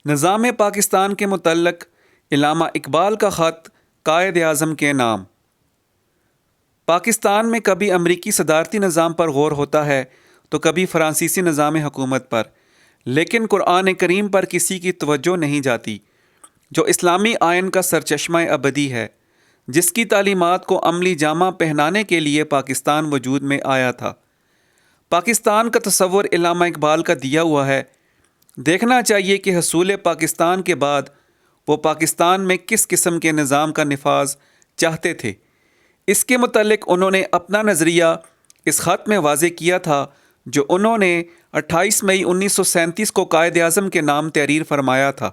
نظام پاکستان کے متعلق علامہ اقبال کا خط قائد اعظم کے نام۔ پاکستان میں کبھی امریکی صدارتی نظام پر غور ہوتا ہے تو کبھی فرانسیسی نظام حکومت پر، لیکن قرآن کریم پر کسی کی توجہ نہیں جاتی، جو اسلامی آئین کا سرچشمہ ابدی ہے، جس کی تعلیمات کو عملی جامہ پہنانے کے لیے پاکستان وجود میں آیا تھا۔ پاکستان کا تصور علامہ اقبال کا دیا ہوا ہے۔ دیکھنا چاہیے کہ حصول پاکستان کے بعد وہ پاکستان میں کس قسم کے نظام کا نفاذ چاہتے تھے۔ اس کے متعلق انہوں نے اپنا نظریہ اس خط میں واضح کیا تھا، جو انہوں نے 28 مئی 1937 کو قائد اعظم کے نام تحریر فرمایا تھا۔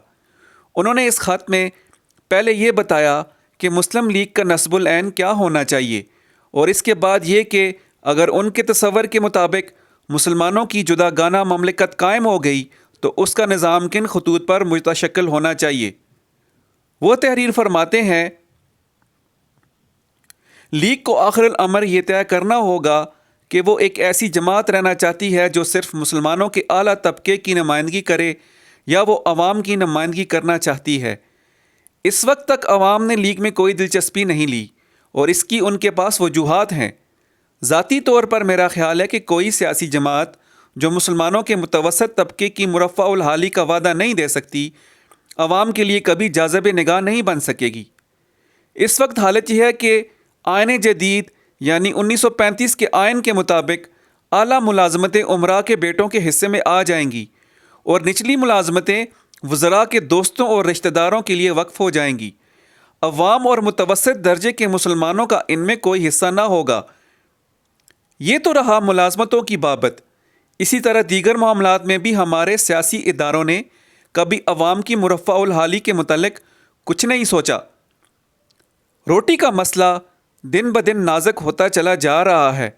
انہوں نے اس خط میں پہلے یہ بتایا کہ مسلم لیگ کا نصب العین کیا ہونا چاہیے، اور اس کے بعد یہ کہ اگر ان کے تصور کے مطابق مسلمانوں کی جدا گانہ مملکت قائم ہو گئی تو اس کا نظام کن خطوط پر متشکل ہونا چاہیے۔ وہ تحریر فرماتے ہیں، لیگ کو آخر الامر یہ طے کرنا ہوگا کہ وہ ایک ایسی جماعت رہنا چاہتی ہے جو صرف مسلمانوں کے اعلیٰ طبقے کی نمائندگی کرے، یا وہ عوام کی نمائندگی کرنا چاہتی ہے۔ اس وقت تک عوام نے لیگ میں کوئی دلچسپی نہیں لی، اور اس کی ان کے پاس وجوہات ہیں۔ ذاتی طور پر میرا خیال ہے کہ کوئی سیاسی جماعت جو مسلمانوں کے متوسط طبقے کی مرفع الحالی کا وعدہ نہیں دے سکتی، عوام کے لیے کبھی جاذب نگاہ نہیں بن سکے گی۔ اس وقت حالت یہ ہے کہ آئین جدید یعنی 1935 کے آئین کے مطابق اعلیٰ ملازمتیں امراء کے بیٹوں کے حصے میں آ جائیں گی، اور نچلی ملازمتیں وزراء کے دوستوں اور رشتہ داروں کے لیے وقف ہو جائیں گی۔ عوام اور متوسط درجے کے مسلمانوں کا ان میں کوئی حصہ نہ ہوگا۔ یہ تو رہا ملازمتوں کی بابت۔ اسی طرح دیگر معاملات میں بھی ہمارے سیاسی اداروں نے کبھی عوام کی مرفع الحالی کے متعلق کچھ نہیں سوچا۔ روٹی کا مسئلہ دن بدن نازک ہوتا چلا جا رہا ہے۔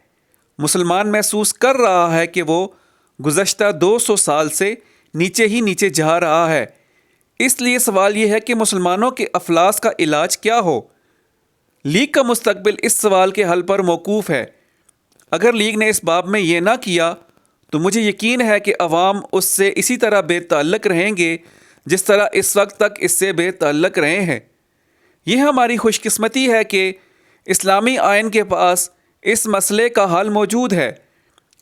مسلمان محسوس کر رہا ہے کہ وہ گزشتہ 200 سال سے نیچے ہی نیچے جا رہا ہے۔ اس لیے سوال یہ ہے کہ مسلمانوں کے افلاس کا علاج کیا ہو؟ لیگ کا مستقبل اس سوال کے حل پر موقوف ہے۔ اگر لیگ نے اس باب میں یہ نہ کیا تو مجھے یقین ہے کہ عوام اس سے اسی طرح بے تعلق رہیں گے جس طرح اس وقت تک اس سے بے تعلق رہے ہیں۔ یہ ہماری خوش قسمتی ہے کہ اسلامی آئین کے پاس اس مسئلے کا حل موجود ہے۔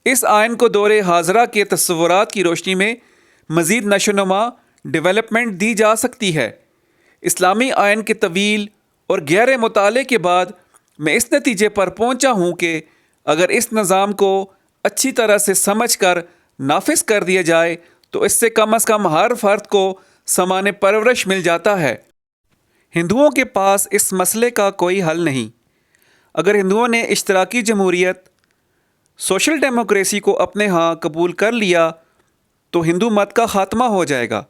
اس آئین کو دور حاضرہ کے تصورات کی روشنی میں مزید نشو و نما ڈیولپمنٹ دی جا سکتی ہے۔ اسلامی آئین کے طویل اور گہرے مطالعے کے بعد میں اس نتیجے پر پہنچا ہوں کہ اگر اس نظام کو اچھی طرح سے سمجھ کر نافذ کر دیا جائے تو اس سے کم ہر فرد کو سامان پرورش مل جاتا ہے۔ ہندوؤں کے پاس اس مسئلے کا کوئی حل نہیں۔ اگر ہندوؤں نے اشتراکی جمہوریت، سوشل ڈیموکریسی کو اپنے ہاں قبول کر لیا تو ہندو مت کا خاتمہ ہو جائے گا،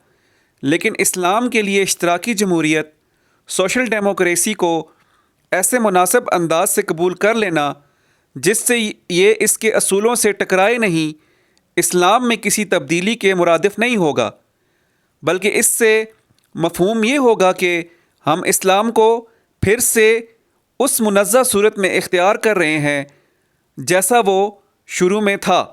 لیکن اسلام کے لیے اشتراکی جمہوریت، سوشل ڈیموکریسی کو ایسے مناسب انداز سے قبول کر لینا جس سے یہ اس کے اصولوں سے ٹکرائے نہیں، اسلام میں کسی تبدیلی کے مرادف نہیں ہوگا، بلکہ اس سے مفہوم یہ ہوگا کہ ہم اسلام کو پھر سے اس منزہ صورت میں اختیار کر رہے ہیں جیسا وہ شروع میں تھا۔